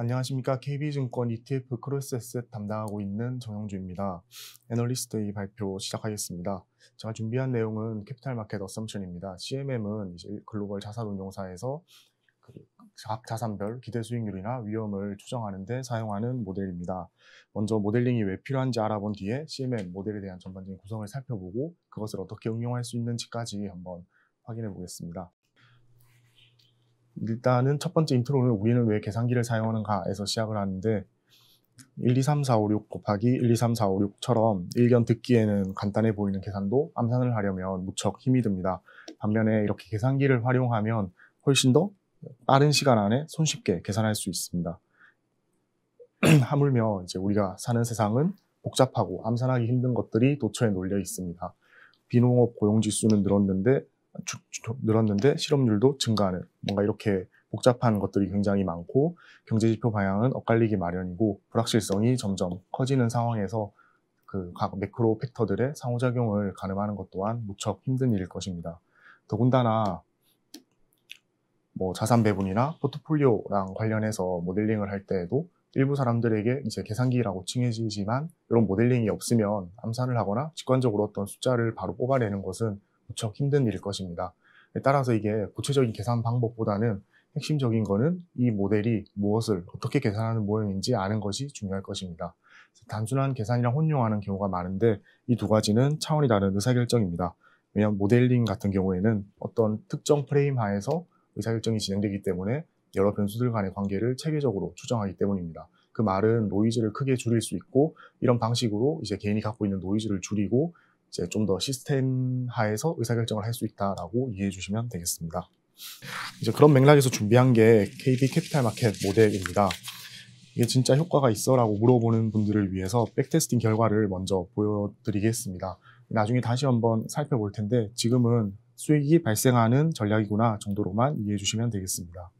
안녕하십니까. KB증권 ETF 크로스에셋 담당하고 있는 정영주입니다. 애널리스트 의 발표 시작하겠습니다. 제가 준비한 내용은 캐피탈 마켓 어썸션입니다. CMM은 이제 글로벌 자산운용사에서 각 자산별 기대 수익률이나 위험을 추정하는 데 사용하는 모델입니다. 먼저 모델링이 왜 필요한지 알아본 뒤에 CMM 모델에 대한 전반적인 구성을 살펴보고 그것을 어떻게 응용할 수 있는지까지 한번 확인해 보겠습니다. 일단은 첫 번째 인트로는 우리는 왜 계산기를 사용하는가에서 시작을 하는데 1, 2, 3, 4, 5, 6 곱하기 1, 2, 3, 4, 5, 6처럼 일견 듣기에는 간단해 보이는 계산도 암산을 하려면 무척 힘이 듭니다. 반면에 이렇게 계산기를 활용하면 훨씬 더 빠른 시간 안에 손쉽게 계산할 수 있습니다. 하물며 이제 우리가 사는 세상은 복잡하고 암산하기 힘든 것들이 도처에 놓여 있습니다. 비농업 고용지수는 늘었는데 실업률도 증가하는 뭔가 이렇게 복잡한 것들이 굉장히 많고 경제지표 방향은 엇갈리기 마련이고 불확실성이 점점 커지는 상황에서 그 각 매크로 팩터들의 상호작용을 가늠하는 것 또한 무척 힘든 일일 것입니다. 더군다나 자산 배분이나 포트폴리오랑 관련해서 모델링을 할 때에도 일부 사람들에게 이제 계산기라고 칭해지지만 이런 모델링이 없으면 암산을 하거나 직관적으로 어떤 숫자를 바로 뽑아내는 것은 무척 힘든 일일 것입니다. 따라서 이게 구체적인 계산 방법보다는 핵심적인 거는 이 모델이 무엇을 어떻게 계산하는 모형인지 아는 것이 중요할 것입니다. 단순한 계산이랑 혼용하는 경우가 많은데 이 두 가지는 차원이 다른 의사결정입니다. 왜냐하면 모델링 같은 경우에는 어떤 특정 프레임 하에서 의사결정이 진행되기 때문에 여러 변수들 간의 관계를 체계적으로 추정하기 때문입니다. 그 말은 노이즈를 크게 줄일 수 있고 이런 방식으로 이제 개인이 갖고 있는 노이즈를 줄이고 이제 좀 더 시스템 하에서 의사결정을 할 수 있다라고 이해해 주시면 되겠습니다. 이제 그런 맥락에서 준비한 게 KB 캐피탈 마켓 모델입니다. 이게 진짜 효과가 있어? 라고 물어보는 분들을 위해서 백테스팅 결과를 먼저 보여드리겠습니다. 나중에 다시 한번 살펴볼 텐데 지금은 수익이 발생하는 전략이구나 정도로만 이해해 주시면 되겠습니다.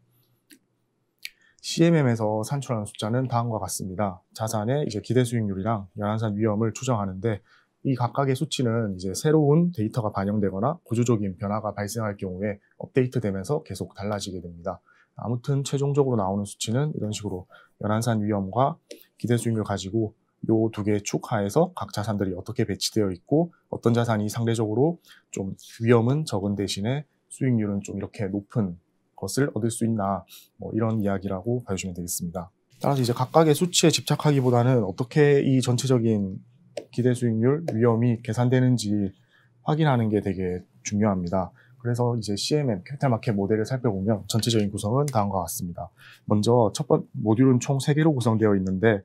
CMM에서 산출하는 숫자는 다음과 같습니다. 자산의 이제 기대 수익률이랑 연한산 위험을 추정하는데 이 각각의 수치는 이제 새로운 데이터가 반영되거나 구조적인 변화가 발생할 경우에 업데이트되면서 계속 달라지게 됩니다. 아무튼 최종적으로 나오는 수치는 이런 식으로 연한산 위험과 기대 수익률 가지고 요 두 개의 축 하에서 각 자산들이 어떻게 배치되어 있고 어떤 자산이 상대적으로 좀 위험은 적은 대신에 수익률은 좀 이렇게 높은 것을 얻을 수 있나 이런 이야기라고 봐주시면 되겠습니다. 따라서 이제 각각의 수치에 집착하기보다는 어떻게 이 전체적인 기대 수익률, 위험이 계산되는지 확인하는 게 되게 중요합니다. 그래서 이제 CMM, 캐피탈 마켓 모델을 살펴보면 전체적인 구성은 다음과 같습니다. 먼저 첫 번째 모듈은 총 3개로 구성되어 있는데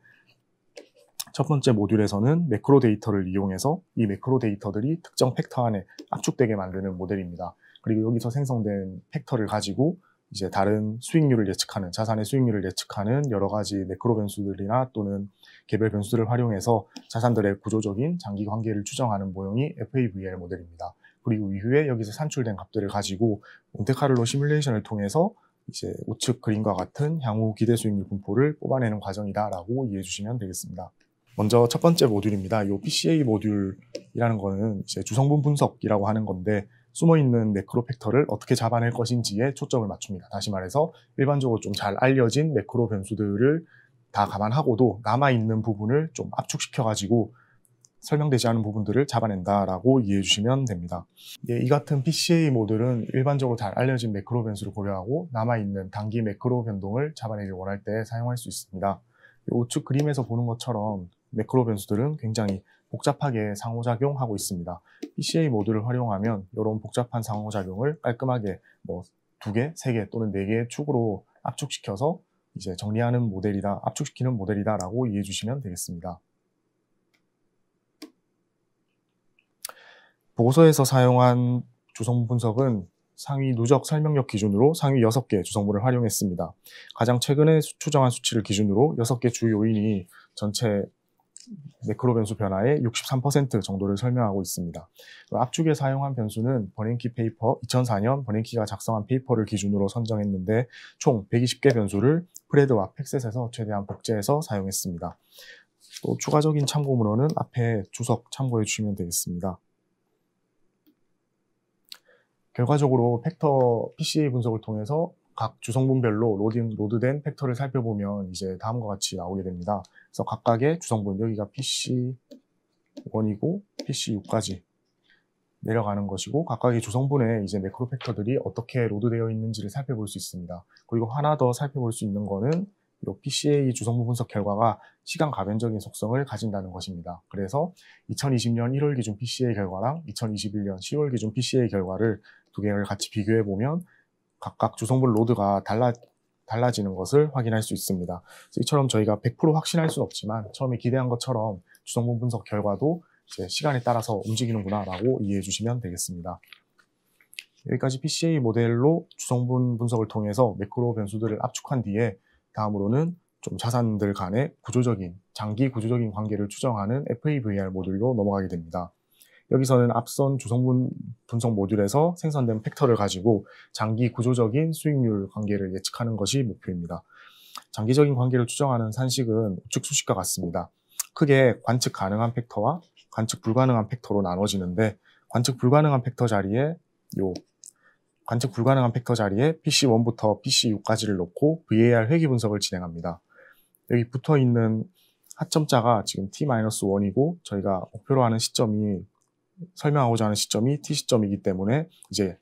첫 번째 모듈에서는 매크로 데이터를 이용해서 이 매크로 데이터들이 특정 팩터 안에 압축되게 만드는 모델입니다. 그리고 여기서 생성된 팩터를 가지고 이제 다른 수익률을 예측하는, 자산의 수익률을 예측하는 여러 가지 매크로 변수들이나 또는 개별 변수들을 활용해서 자산들의 구조적인 장기 관계를 추정하는 모형이 FAVR 모델입니다. 그리고 이후에 여기서 산출된 값들을 가지고 몬테카를로 시뮬레이션을 통해서 이제 우측 그림과 같은 향후 기대 수익률 분포를 뽑아내는 과정이다라고 이해해 주시면 되겠습니다. 먼저 첫 번째 모듈입니다. 이 PCA 모듈이라는 거는 이제 주성분 분석이라고 하는 건데 숨어있는 매크로 팩터를 어떻게 잡아낼 것인지에 초점을 맞춥니다. 다시 말해서 일반적으로 좀 잘 알려진 매크로 변수들을 다 감안하고도 남아있는 부분을 좀 압축시켜가지고 설명되지 않은 부분들을 잡아낸다라고 이해해 주시면 됩니다. 이 같은 PCA 모델은 일반적으로 잘 알려진 매크로 변수를 고려하고 남아있는 단기 매크로 변동을 잡아내길 원할 때 사용할 수 있습니다. 우측 그림에서 보는 것처럼 매크로 변수들은 굉장히 복잡하게 상호작용하고 있습니다. PCA 모듈을 활용하면 이런 복잡한 상호작용을 깔끔하게 2개, 3개 또는 4개의 축으로 압축시켜서 이제 정리하는 모델이다, 압축시키는 모델이다라고 이해해 주시면 되겠습니다. 보고서에서 사용한 주성분 분석은 상위 누적 설명력 기준으로 상위 6개 주성분을 활용했습니다. 가장 최근에 추정한 수치를 기준으로 6개 주 요인이 전체 매크로 변수 변화의 63% 정도를 설명하고 있습니다. 압축에 사용한 변수는 버냉키 페이퍼, 2004년 버냉키가 작성한 페이퍼를 기준으로 선정했는데 총 120개 변수를 프레드와 팩셋에서 최대한 복제해서 사용했습니다. 또 추가적인 참고 문헌은 앞에 주석 참고해 주시면 되겠습니다. 결과적으로 팩터 PCA 분석을 통해서 각 주성분별로 로드된 팩터를 살펴보면 이제 다음과 같이 나오게 됩니다. 그래서 각각의 주성분, 여기가 PC1이고 PC6까지 내려가는 것이고, 각각의 주성분에 이제 매크로 팩터들이 어떻게 로드되어 있는지를 살펴볼 수 있습니다. 그리고 하나 더 살펴볼 수 있는 거는 이 PCA 주성분 분석 결과가 시간 가변적인 속성을 가진다는 것입니다. 그래서 2020년 1월 기준 PCA 결과랑 2021년 10월 기준 PCA 결과를 두 개를 같이 비교해 보면 각각 주성분 로드가 달라지는 것을 확인할 수 있습니다. 그래서 이처럼 저희가 100% 확신할 수는 없지만 처음에 기대한 것처럼 주성분 분석 결과도 이제 시간에 따라서 움직이는구나 라고 이해해 주시면 되겠습니다. 여기까지 PCA 모델로 주성분 분석을 통해서 매크로 변수들을 압축한 뒤에 다음으로는 좀 자산들 간의 장기 구조적인 관계를 추정하는 FAVR 모듈로 넘어가게 됩니다. 여기서는 앞선 주성분 분석 모듈에서 생성된 팩터를 가지고 장기 구조적인 수익률 관계를 예측하는 것이 목표입니다. 장기적인 관계를 추정하는 산식은 우측 수식과 같습니다. 크게 관측 가능한 팩터와 관측 불가능한 팩터로 나눠지는데, 관측 불가능한 팩터 자리에 PC1부터 PC6까지를 놓고 VAR 회귀 분석을 진행합니다. 여기 붙어 있는 하점자가 지금 T-1이고 저희가 목표로 하는 설명하고자 하는 시점이 T시점이기 때문에 이제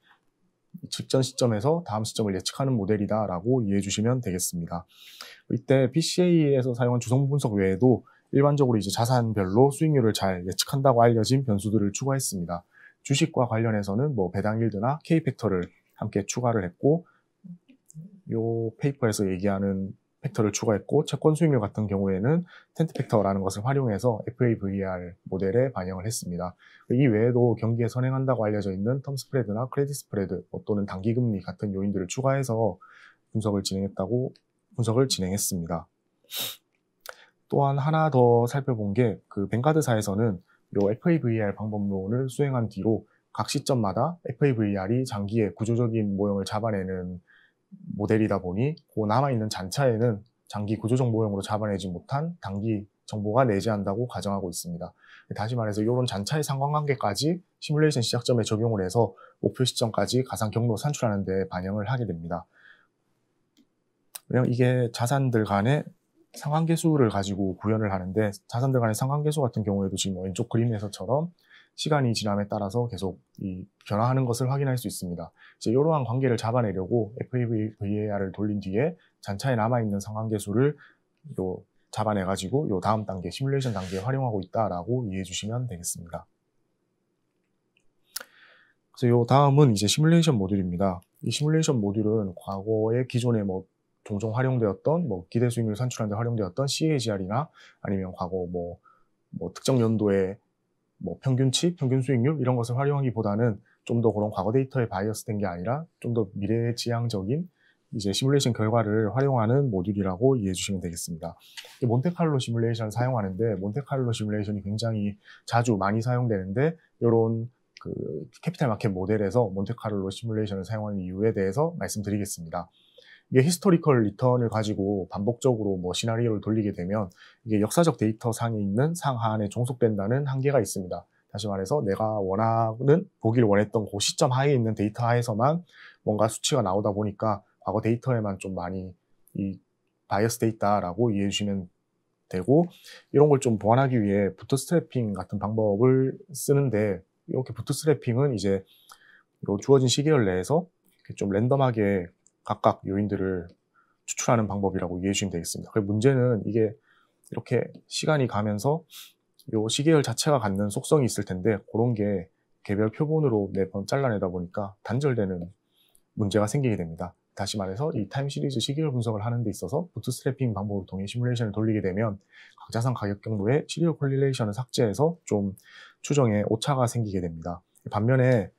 직전 시점에서 다음 시점을 예측하는 모델이다라고 이해해 주시면 되겠습니다. 이때 PCA에서 사용한 주성분 분석 외에도 일반적으로 이제 자산별로 수익률을 잘 예측한다고 알려진 변수들을 추가했습니다. 주식과 관련해서는 배당 일드나 K 팩터를 함께 추가를 했고, 이 페이퍼에서 얘기하는 팩터를 추가했고, 채권 수익률 같은 경우에는 텐트 팩터라는 것을 활용해서 FAVR 모델에 반영을 했습니다. 이 외에도 경기에 선행한다고 알려져 있는 텀 스프레드나 크레딧 스프레드 또는 단기 금리 같은 요인들을 추가해서 분석을 진행했습니다. 또한 하나 더 살펴본 게 뱅가드사에서는 이 FAVR 방법론을 수행한 뒤로 각 시점마다 FAVR이 장기의 구조적인 모형을 잡아내는 모델이다 보니 남아있는 잔차에는 장기 구조적 모형으로 잡아내지 못한 단기 정보가 내재한다고 가정하고 있습니다. 다시 말해서 이런 잔차의 상관관계까지 시뮬레이션 시작점에 적용을 해서 목표 시점까지 가상 경로 산출하는 데 반영을 하게 됩니다. 왜냐면 이게 자산들 간의 상관계수를 가지고 구현을 하는데, 자산들 간의 상관계수 같은 경우에도 지금 왼쪽 그림에서처럼 시간이 지남에 따라서 계속 변화하는 것을 확인할 수 있습니다. 이제 이러한 관계를 잡아내려고 FAVR을 돌린 뒤에 잔차에 남아있는 상관계수를 잡아내가지고 다음 단계, 시뮬레이션 단계에 활용하고 있다라고 이해해 주시면 되겠습니다. 그래서 이 다음은 이제 시뮬레이션 모듈입니다. 이 시뮬레이션 모듈은 과거에 기존에 종종 활용되었던 기대 수익률 산출하는 데 활용되었던 CAGR이나 아니면 과거 특정 연도의 평균치, 평균 수익률 이런 것을 활용하기보다는 좀 더 그런 과거 데이터에 바이어스 된 게 아니라 좀 더 미래지향적인 이제 시뮬레이션 결과를 활용하는 모듈이라고 이해해 주시면 되겠습니다. 몬테칼로 시뮬레이션을 사용하는데, 몬테칼로 시뮬레이션이 굉장히 자주 많이 사용되는데, 이런 캐피탈 마켓 모델에서 몬테칼로 시뮬레이션을 사용하는 이유에 대해서 말씀드리겠습니다. 이게 히스토리컬 리턴을 가지고 반복적으로 시나리오를 돌리게 되면 이게 역사적 데이터 상에 있는 상하안에 종속된다는 한계가 있습니다. 다시 말해서 내가 보길 원했던 그 시점 하에 있는 데이터 하에서만 뭔가 수치가 나오다 보니까 과거 데이터에만 좀 많이 바이어스 돼 있다라고 이해해 주시면 되고, 이런 걸 좀 보완하기 위해 부트스트래핑 같은 방법을 쓰는데, 이렇게 부트스트래핑은 이제 주어진 시계열 내에서 좀 랜덤하게 각각 요인들을 추출하는 방법이라고 이해해 주시면 되겠습니다. 문제는 이게 이렇게 시간이 가면서 요 시계열 자체가 갖는 속성이 있을 텐데, 그런 게 개별 표본으로 매번 잘라내다 보니까 단절되는 문제가 생기게 됩니다. 다시 말해서 이 타임 시리즈 시계열 분석을 하는 데 있어서 부트스트래핑 방법을 통해 시뮬레이션을 돌리게 되면 각 자산 가격 경로의 시리얼 콜릴레이션을 삭제해서 좀 추정에 오차가 생기게 됩니다. 반면에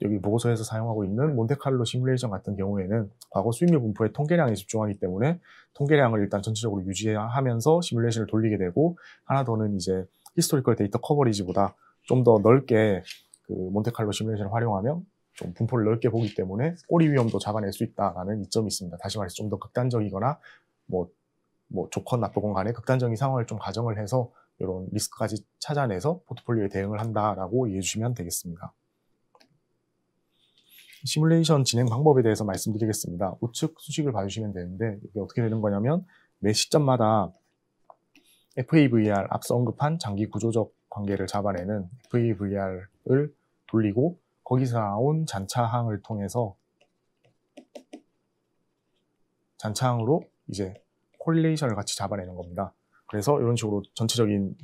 여기 보고서에서 사용하고 있는 몬테칼로 시뮬레이션 같은 경우에는 과거 수익률 분포의 통계량에 집중하기 때문에 통계량을 일단 전체적으로 유지하면서 시뮬레이션을 돌리게 되고, 하나 더는 이제 히스토리컬 데이터 커버리지보다 좀 더 넓게 몬테칼로 시뮬레이션을 활용하면 좀 분포를 넓게 보기 때문에 꼬리 위험도 잡아낼 수 있다라는 이점이 있습니다. 다시 말해서 좀 더 극단적이거나 좋건 나쁘건 간에 극단적인 상황을 좀 가정을 해서 이런 리스크까지 찾아내서 포트폴리오에 대응을 한다라고 이해해 주시면 되겠습니다. 시뮬레이션 진행 방법에 대해서 말씀드리겠습니다. 우측 수식을 봐주시면 되는데 이게 어떻게 되는 거냐면 매 시점마다 FAVR, 앞서 언급한 장기 구조적 관계를 잡아내는 FAVR을 돌리고 거기서 나온 잔차항을 통해서 잔차항으로 이제 코릴레이션을 같이 잡아내는 겁니다. 그래서 이런 식으로 전체적인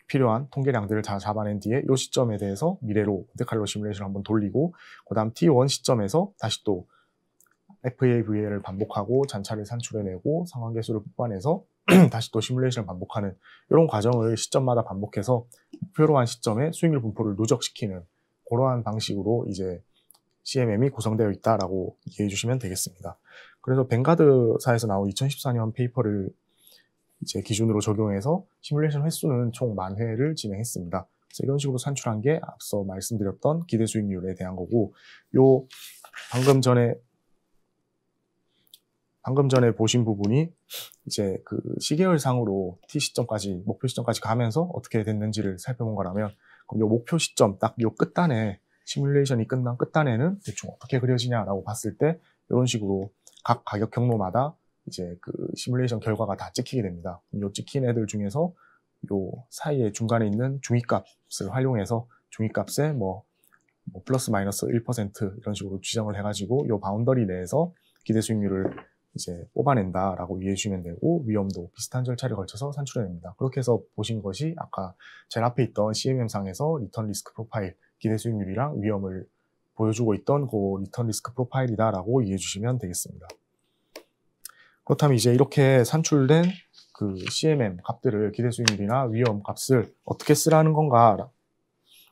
필요한 통계량들을 다 잡아낸 뒤에 이 시점에 대해서 미래로 몬테칼로 시뮬레이션을 한번 돌리고 그 다음 T1 시점에서 다시 또 FAVR을 반복하고 잔차를 산출해내고 상환계수를 뽑아내서 다시 또 시뮬레이션을 반복하는 이런 과정을 시점마다 반복해서 목표로 한 시점에 수익률 분포를 누적시키는 그러한 방식으로 이제 CMM이 구성되어 있다라고 이해해 주시면 되겠습니다. 그래서 뱅가드사에서 나온 2014년 페이퍼를 이제 기준으로 적용해서 시뮬레이션 횟수는 총 10,000회를 진행했습니다. 그래서 이런 식으로 산출한 게 앞서 말씀드렸던 기대 수익률에 대한 거고, 요 방금 전에 보신 부분이 이제 그 시계열상으로 T 시점까지, 목표 시점까지 가면서 어떻게 됐는지를 살펴본 거라면, 그럼 요 목표 시점, 딱 요 끝단에, 시뮬레이션이 끝난 끝단에는 대충 어떻게 그려지냐라고 봤을 때, 이런 식으로 각 가격 경로마다 이제 그 시뮬레이션 결과가 다 찍히게 됩니다. 요 찍힌 애들 중에서 요 사이에 중간에 있는 중위값을 활용해서 중위값에 뭐 플러스 마이너스 1% 이런 식으로 지정을 해가지고 요 바운더리 내에서 기대 수익률을 이제 뽑아낸다라고 이해해 주시면 되고, 위험도 비슷한 절차를 거쳐서 산출해냅니다. 그렇게 해서 보신 것이 아까 제일 앞에 있던 CMM상에서 리턴 리스크 프로파일, 기대 수익률이랑 위험을 보여주고 있던 그 리턴 리스크 프로파일이다라고 이해해 주시면 되겠습니다. 그렇다면 이제 이렇게 산출된 그 CMM 값들을, 기대 수익률이나 위험 값을 어떻게 쓰라는 건가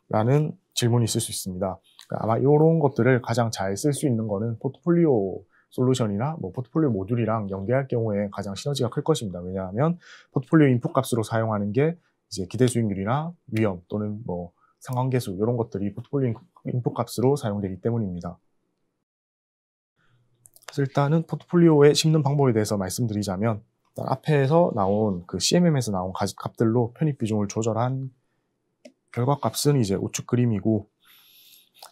라는 질문이 있을 수 있습니다. 아마 이런 것들을 가장 잘 쓸 수 있는 거는 포트폴리오 솔루션이나 뭐 포트폴리오 모듈이랑 연계할 경우에 가장 시너지가 클 것입니다. 왜냐하면 포트폴리오 인풋 값으로 사용하는 게 이제 기대 수익률이나 위험 또는 뭐 상환계수 이런 것들이 포트폴리오 인풋 값으로 사용되기 때문입니다. 그래서 일단은 포트폴리오에 심는 방법에 대해서 말씀드리자면, 일단 앞에서 나온 그 CMM에서 나온 값들로 편입 비중을 조절한 결과값은 이제 우측 그림이고,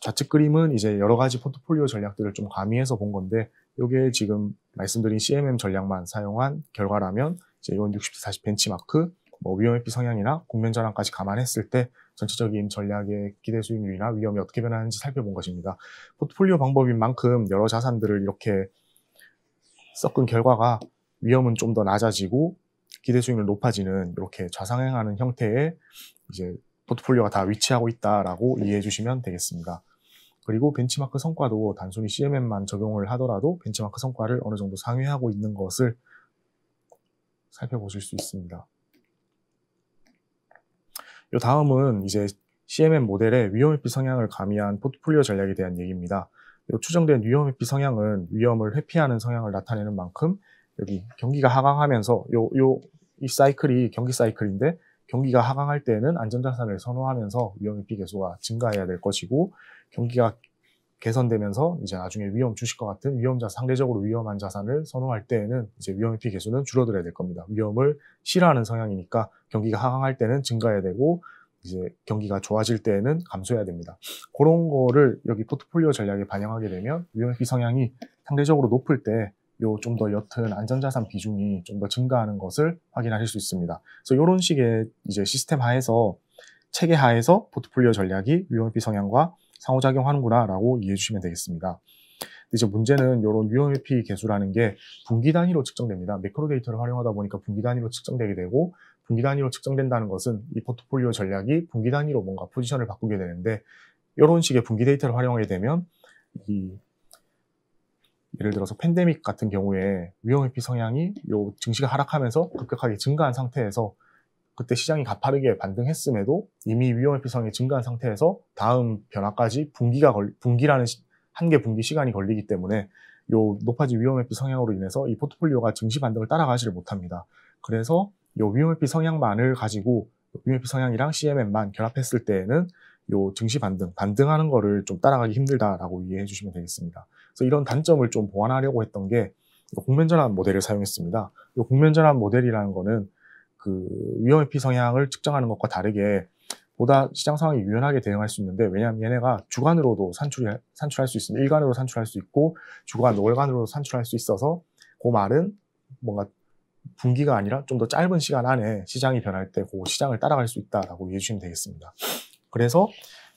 좌측 그림은 이제 여러 가지 포트폴리오 전략들을 좀 가미해서 본 건데, 이게 지금 말씀드린 CMM 전략만 사용한 결과라면 이제 이건 60대40 벤치마크, 뭐 위험 회피 성향이나 국면 전환까지 감안했을 때 전체적인 전략의 기대 수익률이나 위험이 어떻게 변하는지 살펴본 것입니다. 포트폴리오 방법인 만큼 여러 자산들을 이렇게 섞은 결과가 위험은 좀 더 낮아지고 기대 수익률 높아지는 이렇게 좌상향하는 형태의 이제 포트폴리오가 다 위치하고 있다라고 이해해 주시면 되겠습니다. 그리고 벤치마크 성과도 단순히 CMM만 적용을 하더라도 벤치마크 성과를 어느 정도 상회하고 있는 것을 살펴보실 수 있습니다. 이 다음은 이제 CMM 모델의 위험 회피 성향을 가미한 포트폴리오 전략에 대한 얘기입니다. 이 추정된 위험 회피 성향은 위험을 회피하는 성향을 나타내는 만큼 여기 경기가 하강하면서 이 사이클이 경기 사이클인데, 경기가 하강할 때는 안전자산을 선호하면서 위험 회피 개수가 증가해야 될 것이고, 경기가 개선되면서 이제 나중에 위험 주식과 같은 상대적으로 위험한 자산을 선호할 때에는 이제 위험 회피 개수는 줄어들어야 될 겁니다. 위험을 싫어하는 성향이니까 경기가 하강할 때는 증가해야 되고, 이제 경기가 좋아질 때에는 감소해야 됩니다. 그런 거를 여기 포트폴리오 전략에 반영하게 되면 위험 회피 성향이 상대적으로 높을 때 요 좀 더 옅은 안전자산 비중이 좀 더 증가하는 것을 확인하실 수 있습니다. 그래서 이런 식의 이제 시스템 하에서, 체계 하에서 포트폴리오 전략이 위험 회피 성향과 상호작용하는구나라고 이해해 주시면 되겠습니다. 이제 문제는 이런 위험 회피 개수라는 게 분기 단위로 측정됩니다. 매크로 데이터를 활용하다 보니까 분기 단위로 측정되게 되고, 분기 단위로 측정된다는 것은 이 포트폴리오 전략이 분기 단위로 뭔가 포지션을 바꾸게 되는데, 이런 식의 분기 데이터를 활용하게 되면 예를 들어서 팬데믹 같은 경우에 위험 회피 성향이 요 증시가 하락하면서 급격하게 증가한 상태에서 그때 시장이 가파르게 반등했음에도 이미 위험 회피 성향이 증가한 상태에서 다음 변화까지 분기라는 한계 분기 시간이 걸리기 때문에 요 높아진 위험 회피 성향으로 인해서 이 포트폴리오가 증시 반등을 따라가지를 못합니다. 그래서 요 위험 회피 성향만을 가지고 위험 회피 성향이랑 CMM만 결합했을 때에는 요 증시 반등하는 거를 좀 따라가기 힘들다라고 이해해 주시면 되겠습니다. 그래서 이런 단점을 좀 보완하려고 했던 게 국면전환 모델을 사용했습니다. 이 국면전환 모델이라는 거는 그 위험 회피 성향을 측정하는 것과 다르게 보다 시장 상황이 유연하게 대응할 수 있는데, 왜냐하면 얘네가 주간으로도 산출할 수 있습니다. 일간으로 산출할 수 있고 주간, 월간으로도 산출할 수 있어서 그 말은 뭔가 분기가 아니라 좀 더 짧은 시간 안에 시장이 변할 때 그 시장을 따라갈 수 있다라고 이해해 주시면 되겠습니다. 그래서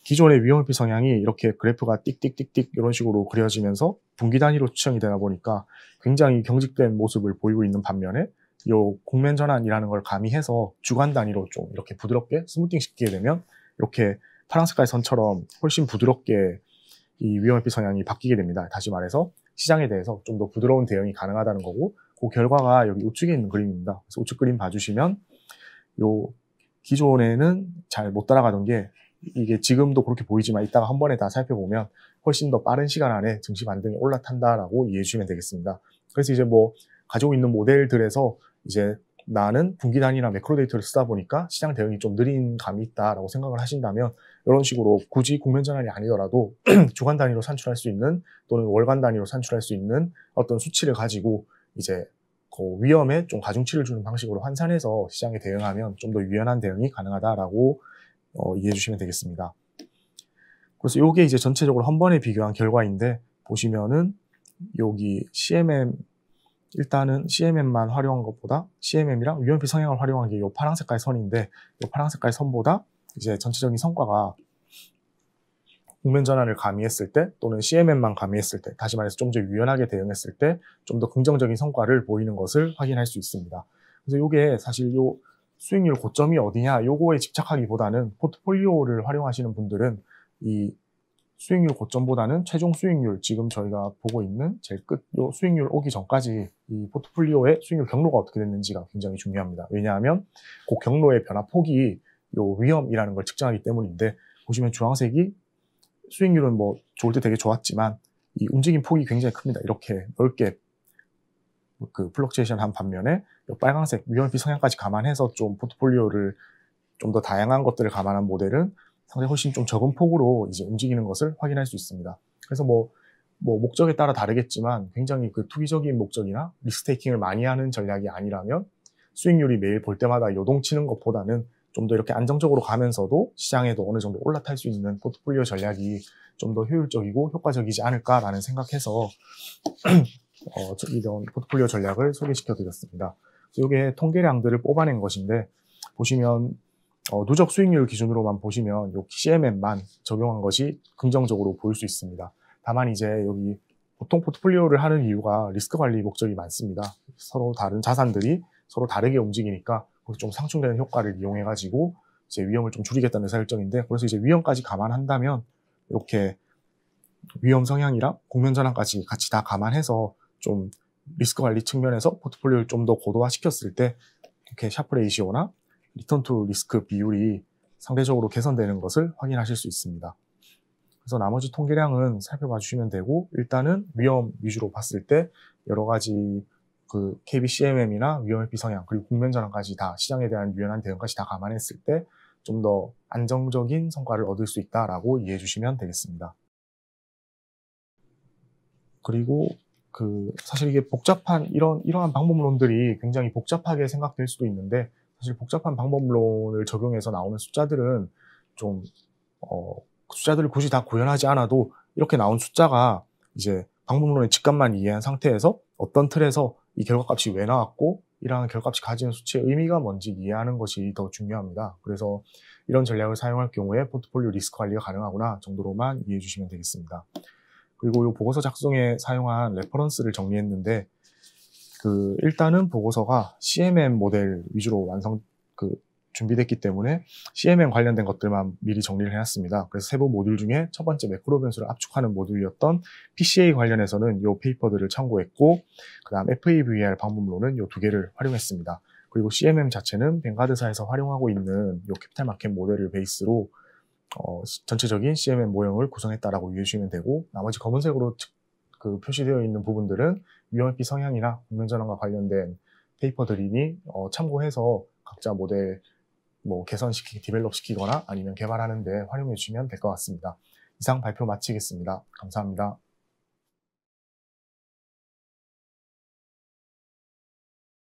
기존의 위험회피 성향이 이렇게 그래프가 띡띡띡띡 이런 식으로 그려지면서 분기 단위로 추정이 되다 보니까 굉장히 경직된 모습을 보이고 있는 반면에 요 국면 전환이라는 걸 가미해서 주간 단위로 좀 이렇게 부드럽게 스무팅 시키게 되면 이렇게 파란 색깔 선처럼 훨씬 부드럽게 이 위험회피 성향이 바뀌게 됩니다. 다시 말해서 시장에 대해서 좀 더 부드러운 대응이 가능하다는 거고, 그 결과가 여기 우측에 있는 그림입니다. 그래서 우측 그림 봐주시면 요 기존에는 잘 못 따라가던 게 이게 지금도 그렇게 보이지만 이따가 한 번에 다 살펴보면 훨씬 더 빠른 시간 안에 증시 반등이 올라탄다라고 이해해 주시면 되겠습니다. 그래서 이제 뭐 가지고 있는 모델들에서 이제 나는 분기 단위나 매크로 데이터를 쓰다 보니까 시장 대응이 좀 느린 감이 있다라고 생각을 하신다면 이런 식으로 굳이 국면 전환이 아니더라도 주간 단위로 산출할 수 있는 또는 월간 단위로 산출할 수 있는 어떤 수치를 가지고 이제 그 위험에 좀 가중치를 주는 방식으로 환산해서 시장에 대응하면 좀 더 유연한 대응이 가능하다라고 이해해 주시면 되겠습니다. 그래서 이게 이제 전체적으로 한 번에 비교한 결과인데, 보시면은 여기 CMM, 일단은 CMM만 활용한 것보다 CMM이랑 위험회피 성향을 활용한 게 이 파란 색깔 선인데, 이 파란 색깔 선보다 이제 전체적인 성과가 국면 전환을 가미했을 때 또는 CMM만 가미했을 때, 다시 말해서 좀 더 유연하게 대응했을 때 좀 더 긍정적인 성과를 보이는 것을 확인할 수 있습니다. 그래서 이게 사실 요 수익률 고점이 어디냐 요거에 집착하기보다는 포트폴리오를 활용하시는 분들은 이 수익률 고점보다는 최종 수익률, 지금 저희가 보고 있는 제일 끝 요 수익률 오기 전까지 이 포트폴리오의 수익률 경로가 어떻게 됐는지가 굉장히 중요합니다. 왜냐하면 그 경로의 변화 폭이 요 위험이라는 걸 측정하기 때문인데, 보시면 주황색이 수익률은 뭐 좋을 때 되게 좋았지만 이 움직임 폭이 굉장히 큽니다. 이렇게 넓게 그 플럭추에이션 한 반면에 빨간색 위험회피 성향까지 감안해서 좀 포트폴리오를 좀 더 다양한 것들을 감안한 모델은 상당히 훨씬 좀 적은 폭으로 이제 움직이는 것을 확인할 수 있습니다. 그래서 뭐 목적에 따라 다르겠지만 굉장히 그 투기적인 목적이나 리스테이킹을 많이 하는 전략이 아니라면 수익률이 매일 볼 때마다 요동치는 것보다는 좀 더 이렇게 안정적으로 가면서도 시장에도 어느 정도 올라탈 수 있는 포트폴리오 전략이 좀 더 효율적이고 효과적이지 않을까라는 생각해서 이런 포트폴리오 전략을 소개시켜 드렸습니다. 이게 통계량들을 뽑아낸 것인데, 보시면 누적 수익률 기준으로만 보시면 요 CMM만 적용한 것이 긍정적으로 보일 수 있습니다. 다만 이제 여기 보통 포트폴리오를 하는 이유가 리스크 관리 목적이 많습니다. 서로 다른 자산들이 서로 다르게 움직이니까 좀 상충되는 효과를 이용해 가지고 이제 위험을 좀 줄이겠다는 의사결정인데, 그래서 이제 위험까지 감안한다면 이렇게 위험 성향이랑 국면 전환까지 같이 다 감안해서 좀 리스크 관리 측면에서 포트폴리오를 좀 더 고도화시켰을 때 이렇게 샤프 레이시오나 리턴 투 리스크 비율이 상대적으로 개선되는 것을 확인하실 수 있습니다. 그래서 나머지 통계량은 살펴봐 주시면 되고, 일단은 위험 위주로 봤을 때 여러 가지 그 KBCMM이나 위험회피 성향 그리고 국면 전환까지 다 시장에 대한 유연한 대응까지 다 감안했을 때 좀 더 안정적인 성과를 얻을 수 있다라고 이해해 주시면 되겠습니다. 그리고 사실 이게 복잡한 이러한 방법론들이 굉장히 복잡하게 생각될 수도 있는데, 사실 복잡한 방법론을 적용해서 나오는 숫자들은 좀 숫자들을 굳이 다 구현하지 않아도 이렇게 나온 숫자가 이제 방법론의 직감만 이해한 상태에서 어떤 틀에서 이 결과값이 왜 나왔고 이러한 결과값이 가지는 수치의 의미가 뭔지 이해하는 것이 더 중요합니다. 그래서 이런 전략을 사용할 경우에 포트폴리오 리스크 관리가 가능하구나 정도로만 이해해 주시면 되겠습니다. 그리고 이 보고서 작성에 사용한 레퍼런스를 정리했는데, 일단은 보고서가 CMM 모델 위주로 준비됐기 때문에 CMM 관련된 것들만 미리 정리를 해놨습니다. 그래서 세부 모듈 중에 첫 번째 매크로 변수를 압축하는 모듈이었던 PCA 관련해서는 이 페이퍼들을 참고했고, 그 다음 FAVER 방법론은 이 두 개를 활용했습니다. 그리고 CMM 자체는 뱅가드사에서 활용하고 있는 이 캐피탈 마켓 모델을 베이스로 전체적인 CMM 모형을 구성했다라고 이해해 주시면 되고, 나머지 검은색으로 표시되어 있는 부분들은 위험회피 성향이나 국면 전환과 관련된 페이퍼들이니 참고해서 각자 모델 디벨롭 시키거나 아니면 개발하는 데 활용해 주시면 될 것 같습니다. 이상 발표 마치겠습니다. 감사합니다.